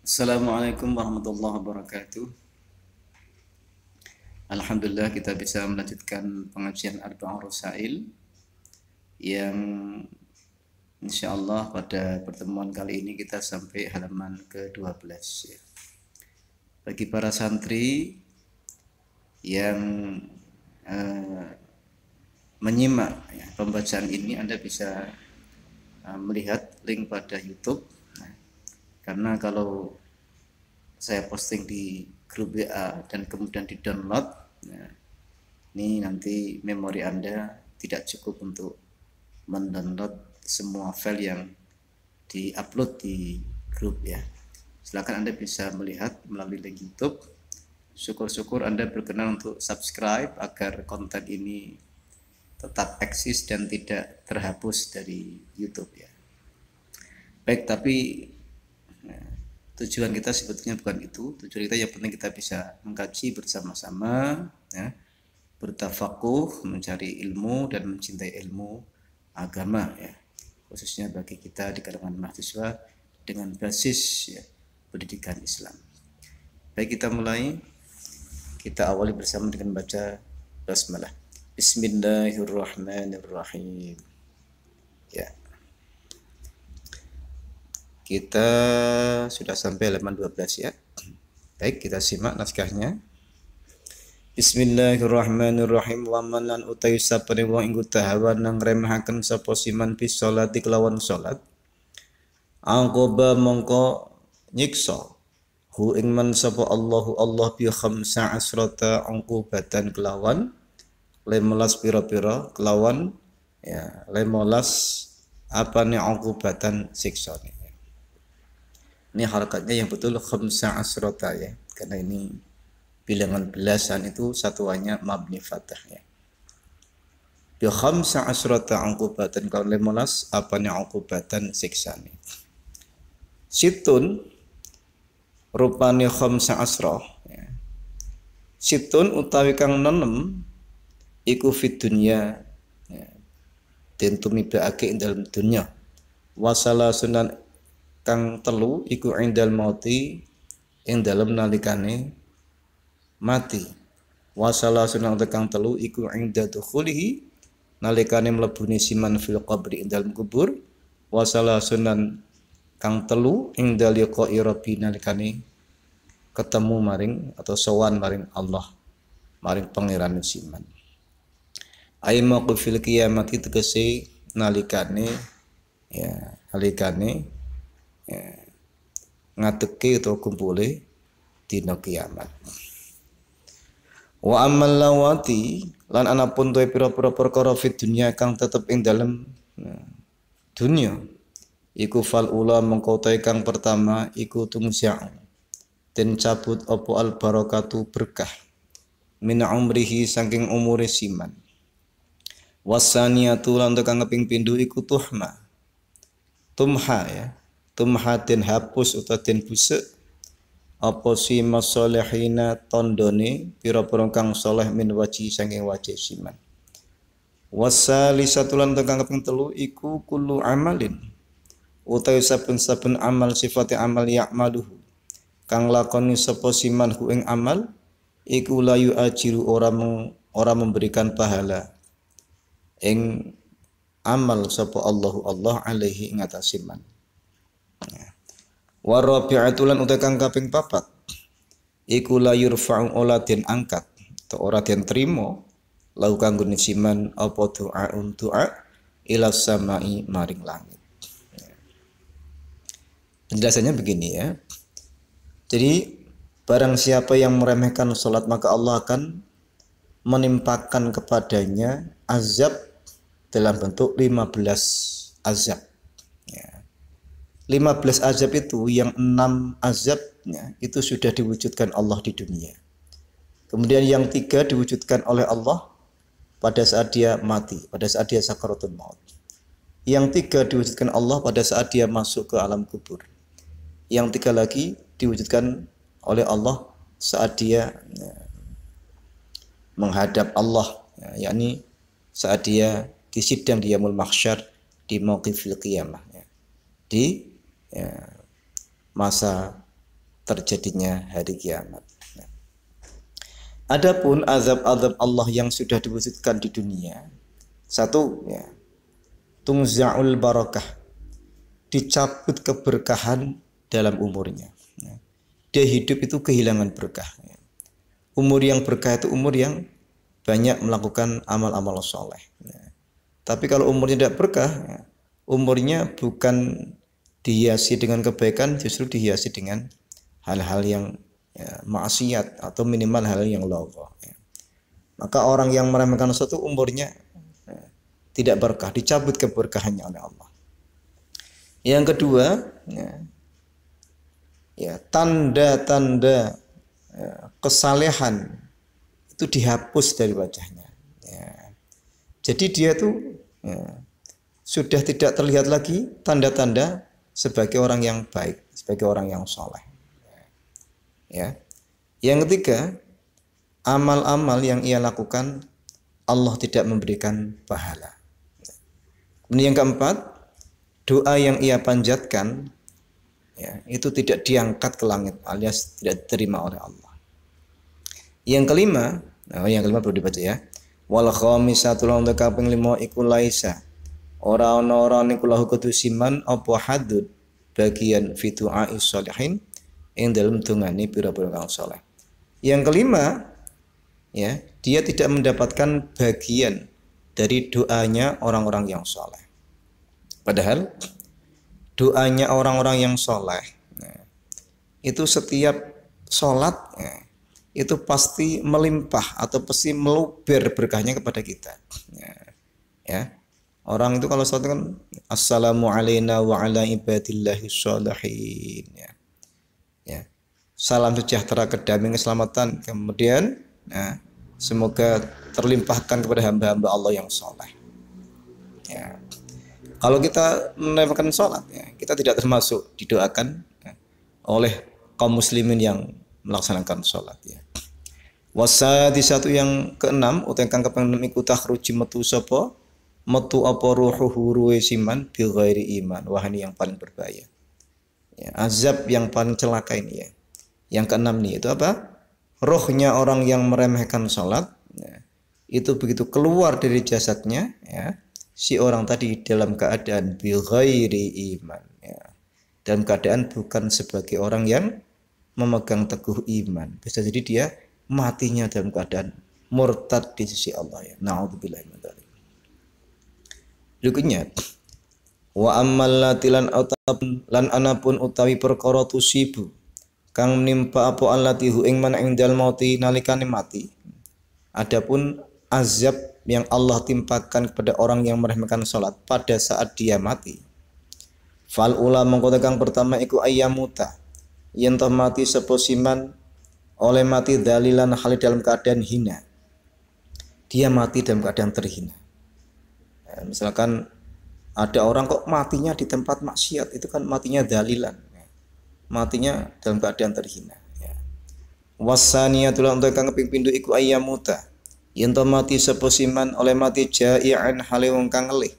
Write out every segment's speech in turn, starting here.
Assalamualaikum warahmatullahi wabarakatuh. Alhamdulillah kita bisa melanjutkan pengajian Arba'un Rasail yang insyaallah pada pertemuan kali ini kita sampai halaman ke-12 ya. Bagi para santri yang menyimak ya, pembacaan ini, Anda bisa melihat link pada YouTube. Karena kalau saya posting di grup WA dan kemudian di download, nah, ini nanti memori Anda tidak cukup untuk mendownload semua file yang diupload di grup ya. Silakan Anda bisa melihat melalui link YouTube. Syukur-syukur Anda berkenan untuk subscribe agar konten ini tetap eksis dan tidak terhapus dari YouTube ya. Baik, tapi tujuan kita sebetulnya bukan itu. Tujuan kita yang penting kita bisa mengkaji bersama-sama ya, bertafakuh, mencari ilmu dan mencintai ilmu agama ya, khususnya bagi kita di kalangan mahasiswa dengan basis ya, pendidikan Islam. Baik, kita mulai. Kita awali bersama dengan baca basmalah. Bismillahirrahmanirrahim. Ya. Kita sudah sampai halaman 12 ya. Baik, kita simak naskahnya. Bismillahirrahmanirrahim. Wa man utai sapane wong ing tahawan nang remahaken sapa siman bis salati kelawan salat. Angkoba mongko nyiksa hu ing man sapa Allahu Allah bi khamsa asrata angkobatan kelawan 15 pira-pira kelawan ya 15 apane angkobatan siksane. Ini harakatnya yang betul khamsa asrota ya, karena ini bilangan belasan itu satuannya mabni fathah ya. Bi khamsa asrota angkubatan kalau 15 apanya angkubatan siksane. Situn rupane khamsa asra ya. Situn utawi kang nenem iku fid dunya ya. Den tumibaake ing dalam dunya. Wasala sunan kang telu iku indal mauti ing dalem nalikane mati. Wasala sunang kang telu iku inda dukhulihi nalikane mlebune siman fil qabri ing dalem kubur. Wasala sunan kang telu ing daliqa'i rabbi nalikane ketemu maring atau sowan maring Allah, maring pangeran siman. Ai maqfil kiamati tegese nalikane ya, nalikane ya, ngateke atau kumpule dina kiamat. Wa amal lawati lan anapun tuwe pira-pira perkara fid dunya kang tetep ing dalem dunya iku fal ula mengko kang pertama iku tumsya den cabut apa al barakatu berkah min umrihi saking umure siman. Wasaniyatu lan kang kaping pindho iku tuhma tumha ya, tumha den hapus utawa den busuk apa si masolehina tondone pira-pira kang saleh min waji saking wajih siman. Wasalisatu lan kang kaping telu iku kullu amalin utawi saben-saben amal sifate amal ya'maluhu kang lakoni sapa siman hu ing amal iku layu ajiru ora memberikan pahala ing amal sapa Allah alaihi ing atas siman. Wa rabi'atulan uta kang kaping papat iku la yurfa'u ola den angkat atau ora den trimo lau kanggo siman apa doa ila samai maring langit. Penjelasannya begini ya. Jadi barang siapa yang meremehkan salat maka Allah akan menimpakan kepadanya azab dalam bentuk 15 azab. 15 azab itu yang 6 azabnya itu sudah diwujudkan Allah di dunia. Kemudian yang 3 diwujudkan oleh Allah pada saat dia mati, pada saat dia sakaratul maut. Yang 3 diwujudkan Allah pada saat dia masuk ke alam kubur. Yang 3 lagi diwujudkan oleh Allah saat dia menghadap Allah, yakni saat dia di sidang di yaumul mahsyar di mauqifil qiyamah, di masa terjadinya hari kiamat. Nah, adapun azab-azab Allah yang sudah diwujudkan di dunia, satu ya, tungza'ul barakah, dicabut keberkahan dalam umurnya. Dia hidup itu kehilangan berkah. Umur yang berkah itu umur yang banyak melakukan amal-amal soleh. Tapi kalau umurnya tidak berkah, umurnya bukan dihiasi dengan kebaikan, justru dihiasi dengan hal-hal yang maksiat atau minimal hal yang logho. Maka orang yang meremehkan sesuatu umurnya tidak berkah, dicabut keberkahannya oleh Allah. Yang kedua, tanda-tanda kesalehan itu dihapus dari wajahnya. Jadi dia tuh sudah tidak terlihat lagi tanda-tanda sebagai orang yang baik, sebagai orang yang soleh. Ya. Yang ketiga, amal-amal yang ia lakukan Allah tidak memberikan pahala. Yang keempat, doa yang ia panjatkan itu tidak diangkat ke langit alias tidak diterima oleh Allah. Yang kelima perlu dibaca ya. Wal khamisatu lan kaping 5 iku laisa. Ora ana niku lahu kudu siman apa hadud bagian fi du'a'is sholihin ing dalem dongane pira-pira kang saleh. Yang kelima dia tidak mendapatkan bagian dari doanya orang-orang yang saleh. Padahal doanya orang-orang yang soleh itu setiap sholat itu pasti melimpah atau pasti meluber berkahnya kepada kita. Orang itu kalau sholat kan assalamu alayna wa ala ibadillahi sholihin. Salam sejahtera, kedamaian, keselamatan, kemudian semoga terlimpahkan kepada hamba-hamba Allah yang soleh. Kalau kita menunaikan sholat, kita tidak termasuk didoakan oleh kaum muslimin yang melaksanakan sholat. Wasadi satu yang keenam, utai kang kaping 6 iku takhruji metu sapa metu apa ruhuhu ruwe siman bi ghairi iman. Wah, ini yang paling berbahaya. Azab yang paling celaka ini. Yang keenam nih itu apa? Rohnya orang yang meremehkan sholat itu begitu keluar dari jasadnya si orang tadi dalam keadaan bi ghairi iman, dalam keadaan bukan sebagai orang yang memegang teguh iman. Bisa jadi dia matinya dalam keadaan murtad di sisi Allah. Na'udzubillah min dzalik. Berikutnya, wa ammal latilan lan anapun utawi perkara tusibu kang menimpa apa allatihu ing man ing dal mauti nalikane mati. Adapun azab yang Allah timpakan kepada orang yang meremehkan salat pada saat dia mati. Fal ulama mengko kang pertama iku ayyamuta. Yen toh mati sapa siman oleh mati dalilan hal dalam keadaan hina. Dia mati dalam keadaan terhina. Misalkan ada orang kok matinya di tempat maksiat, itu kan matinya dalilan. Matinya dalam keadaan terhina. Wasaniyatul untuk kang kaping pindho iku ayyamuta. Yen to mati sapa siman oleh mati jai'an hale wong kang ngelih.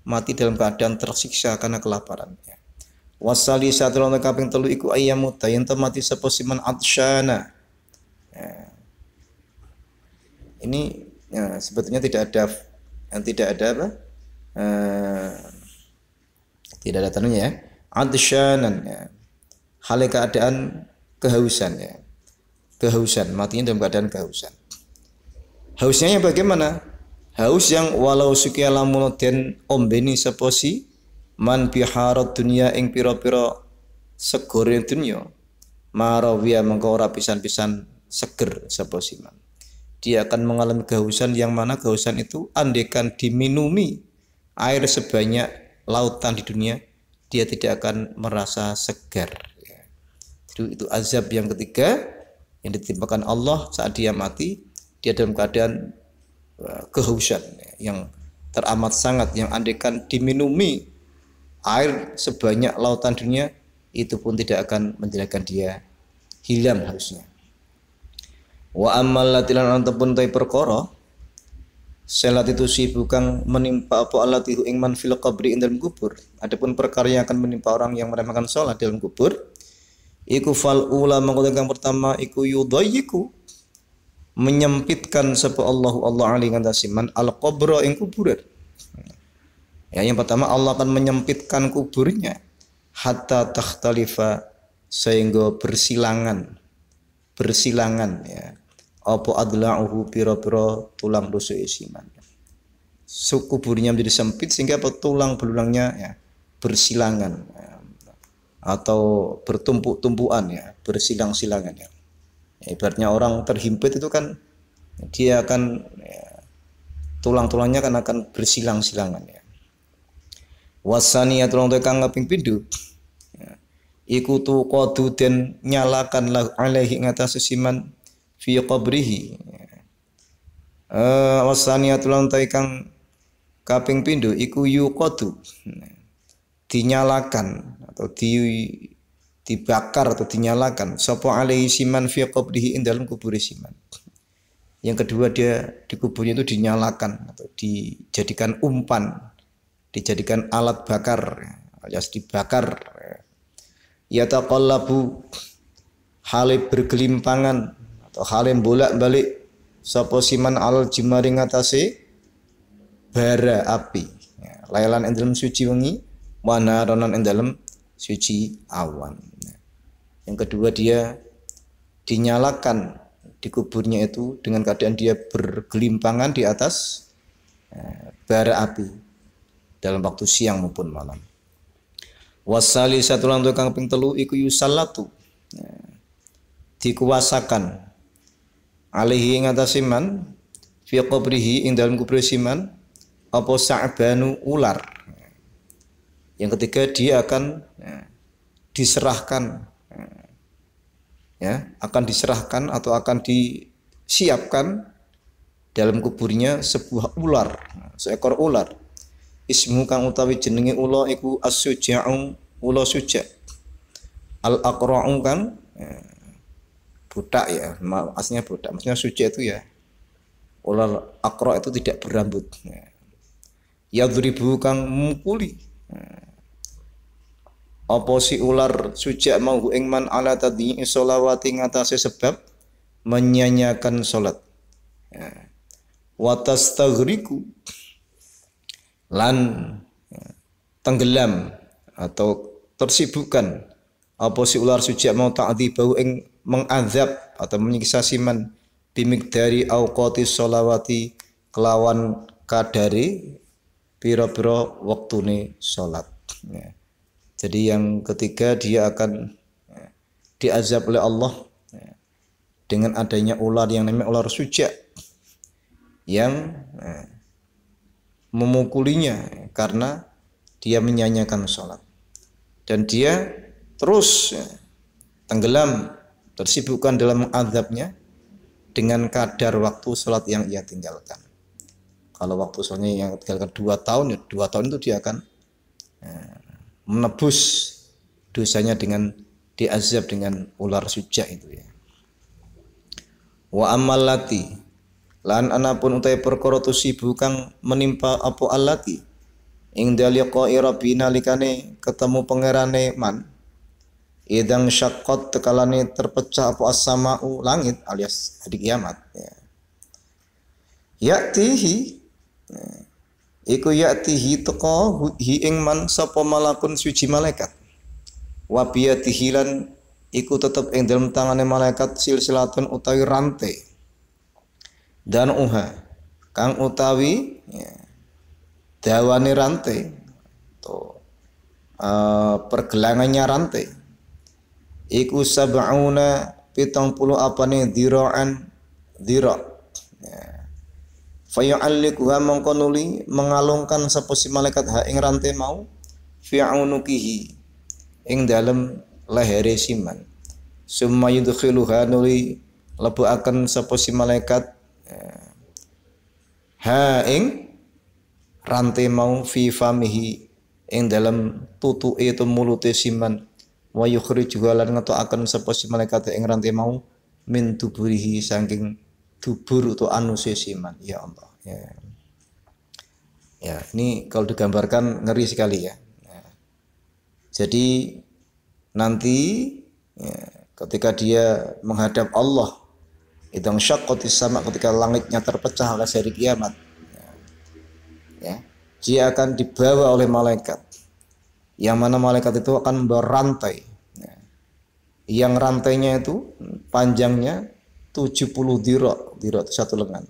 Mati dalam keadaan tersiksa karena kelaparan. Wasalisatul untuk kaping 3 iku ayyamuta. Yen to mati sapa siman atsyana. Ini sebetulnya tidak ada apa? Tidak ada tanunya ya. Atsyanan hale keadaan kehausan kehausan, matinya dalam keadaan kehausan. Hausnya yang bagaimana? Haus yang walau sukia lamun den ombeni sapa si man biharat dunya ing pira-pira segore dunya. Marawiya mengko ora pisan-pisan seger sapa si man. Dia akan mengalami kehausan yang mana kehausan itu andekan diminumi air sebanyak lautan di dunia, dia tidak akan merasa segar. Itu azab yang ketiga yang ditimpakan Allah saat dia mati, dia dalam keadaan kehausan yang teramat sangat, yang andekan diminumi air sebanyak lautan dunia, itu pun tidak akan menjadikan dia hilang hausnya. Wa ammal latilan antapun tai perkara salat itu sibukang menimpa apa allatihu ing man fil qabri ing dalam kubur. Adapun perkara yang akan menimpa orang yang meremehkan salat dalam kubur, iku fal ula mangko kang pertama iku yudayyiku menyempitkan sapa Allah alaihi ngantasiman al qabra ing kuburan. Ya, yang pertama Allah akan menyempitkan kuburnya hatta takhtalifa sehingga bersilangan ya. Apa adla'uhu pira-pira tulang rusuk isiman. Kuburnya menjadi sempit sehingga tulang belulangnya ya bersilangan ya, atau bertumpuk-tumpukan ya, bersilang-silangan ya. Ibaratnya orang terhimpit itu kan dia akan ya, tulang-tulangnya kan akan bersilang-silangan ya. Wasania tulang kang kaping pindho ya, iku tu qadu den nyalakan la alaihi ngatas siman fi qabrihi ya. Wasania tulang kang kaping pindho iku yuqadu dinyalakan atau dibakar atau dinyalakan sapa alaihi siman fi qabrihi ing dalam kubur siman. Yang kedua dia di kuburnya itu dinyalakan atau dijadikan umpan, dijadikan alat bakar alias dibakar. Yataqallabu hale bergelimpangan atau hale bolak-balik sapa siman al jimari ngatasé bara api. Lailan ing dalem suci wengi, wana ronan ing dalem suci awan. Yang kedua dia dinyalakan di kuburnya itu dengan keadaan dia bergelimpangan di atas bara api dalam waktu siang maupun malam. Wasali satu lang kang ping telu iku yusallatu dikuasakan alaihi ngatasiman fi qabrihi ing dalam kubur siman apa sa'banu ular. Yang ketiga dia akan diserahkan ya, akan diserahkan atau akan disiapkan dalam kuburnya sebuah ular, seekor ular. Ismu kang utawi jenenge ula iku as-suja'u, ula suja'. Al-aqra'u kan budak ya, aslinya budak. Maksudnya suja' itu ya ular aqra' itu tidak berambut. Yadribu kang mukuli. Apa si ular suja' mau ing man ala tadhi sholawati ngatasé sebab menyanyiakan salat. Wa tastaghriku lan tenggelam atau tersibukkan apa si ular suja' mau ta'dzibau ing mengazab atau menyiksa siman bimikdari auqati sholawati kelawan kadari pira-pira wektune salat. Jadi yang ketiga dia akan diazab oleh Allah dengan adanya ular yang namanya ular suja' yang memukulinya karena dia menyanyiakan sholat. Dan dia terus tenggelam, tersibukkan dalam mengazabnya dengan kadar waktu sholat yang ia tinggalkan. Kalau waktu sholatnya yang tinggalkan 2 tahun, ya 2 tahun itu dia akan menebus dosanya dengan diazab dengan ular suja' itu ya. Wa amallati lan anapun utai perkara tusibu kang menimpa apa allati ing daliqa'i rabbina likane ketemu pangerane man idang syaqqat tekalane terpecah apa as-sama'u langit alias hari kiamat ya. Ya'tihi iku ya'tihi teka hi ing man sapa malakun suci malaikat wa biyatihi lan iku tetep ing dalem tangane malaikat silsilatun utawi rantai dan uha kang utawi ya, dawane rantai atau pergelangannya rantai iku sab'una 70 apane dira'an dira' ya. Fayu'allikuha mongko nuli mengalungkan sapa si malaikat ha ing rantai mau fi'unukihi ing dalem lehere siman summa yudkhiluha nuli lebuaken sapa si malaikat ha ing rantai mau fi famihi ing dalem tutuke itu mulute siman wa yukhrijuha lan ngetokaken sapa si malaikat ing rantai mau min tuburihi saking dubur atau anuse siman. Ya Allah ya. Ya ini kalau digambarkan ngeri sekali ya. Jadi nanti Ya, ketika dia menghadap Allah, idang syaqqatis sama, ketika langitnya terpecah oleh hari kiamat, ya, dia akan dibawa oleh malaikat, yang mana malaikat itu akan berantai, ya, yang rantainya itu panjangnya 70 dirok itu satu lengan.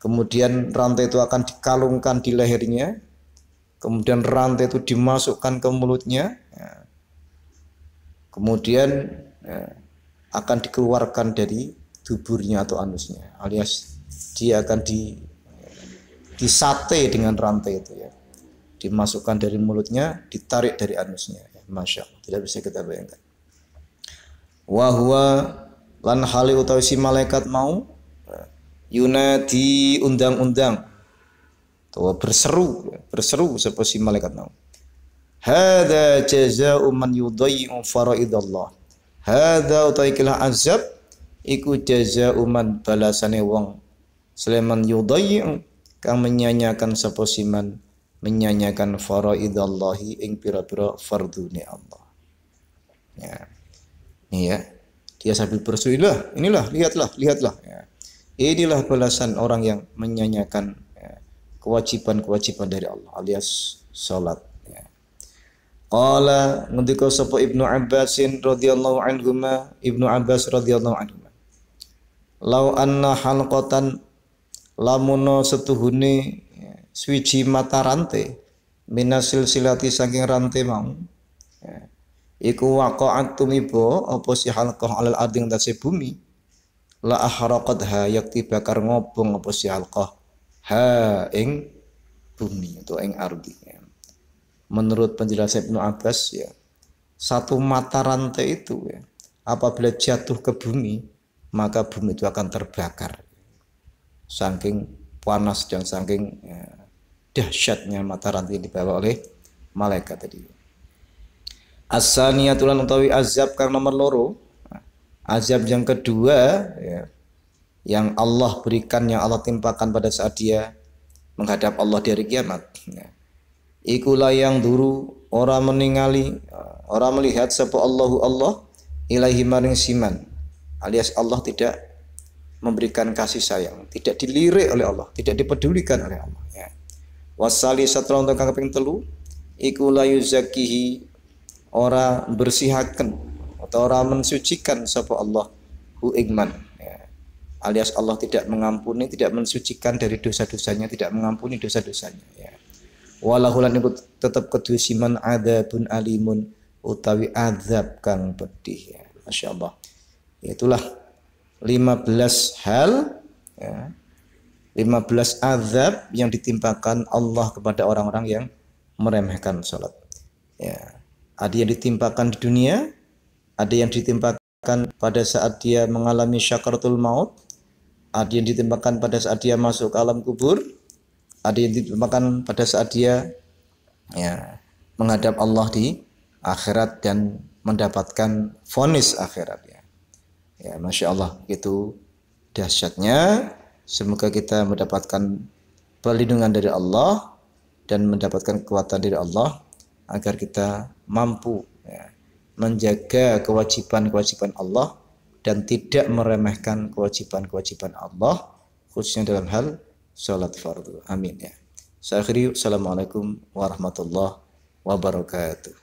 Kemudian rantai itu akan dikalungkan di lehernya, kemudian rantai itu dimasukkan ke mulutnya, kemudian akan dikeluarkan dari duburnya atau anusnya, alias dia akan disate dengan rantai itu, ya, dimasukkan dari mulutnya, ditarik dari anusnya. Masya Allah, tidak bisa kita bayangkan. Wahwa lan hali utawi si malaikat mau yunadi undang-undang atau berseru sapa si malaikat mau, hadza jazaa'u man yudayyi'u faraidallah. Hadza utawi kilah azab iku jazaa'u man balasane wong sleman yudayyi'u kang menyanyiakan sapa siman menyanyiakan faraidallahi ing pira-pira fardune Allah. Ya. Ini ya, dia sambil berseru, inilah lihatlah ya. Inilah balasan orang yang menyanyiakan, ya, kewajiban-kewajiban dari Allah alias salat, ya. Qala ngendika sapa Ibnu Abbasin radhiyallahu anhuma, Ibnu Abbas radhiyallahu anhuma, lau anna halqatan lamuno setuhune swiji mata rantai minasil silati saking rantai mau, ya, iku waqa'at tumibo apa si halqah alal arding dase bumi, la ahraqatha yakti bakar ngobong apa si halqah ha ing bumi atau ing ardi, ya. Menurut penjelasan Ibnu Abbas, ya, satu mata rantai itu, ya, apabila jatuh ke bumi maka bumi itu akan terbakar, saking panas dan saking, ya, dahsyatnya mata rantai yang dibawa oleh malaikat tadi. As-saniyatulan utawi azab kang nomor loro, azab yang kedua, ya, yang Allah berikan, yang Allah timpakan pada saat dia menghadap Allah di hari kiamat, ya. Iku layang duru orang meningali, orang melihat sapa Allahu Allah ilaihi maring siman, alias Allah tidak memberikan kasih sayang, tidak dilirik oleh Allah, tidak dipedulikan oleh Allah, ya. Wasali satra untuk kaping telu iku layu zakihi ora bersihaken atau ora mensucikan sapa Allah hu igman, ya. Alias Allah tidak mengampuni, tidak mensucikan dari dosa-dosanya, tidak mengampuni dosa-dosanya, ya. Walahu lan iku tetep kedue siman adzabun alimun utawi azab kang pedih, ya. Masya Allah. Itulah 15 hal, ya, 15 azab yang ditimpakan Allah kepada orang-orang yang meremehkan salat, ya. Ada yang ditimpakan di dunia, ada yang ditimpakan pada saat dia mengalami syakaratul maut, ada yang ditimpakan pada saat dia masuk ke alam kubur, ada yang ditimpakan pada saat dia, ya, menghadap Allah di akhirat dan mendapatkan vonis akhirat, ya. Ya, Masya Allah, itu dahsyatnya. Semoga kita mendapatkan perlindungan dari Allah dan mendapatkan kekuatan dari Allah agar kita mampu, ya, menjaga kewajiban-kewajiban Allah dan tidak meremehkan kewajiban-kewajiban Allah, khususnya dalam hal salat fardu. Amin, ya. Saya akhiri. Assalamualaikum warahmatullahi wabarakatuh.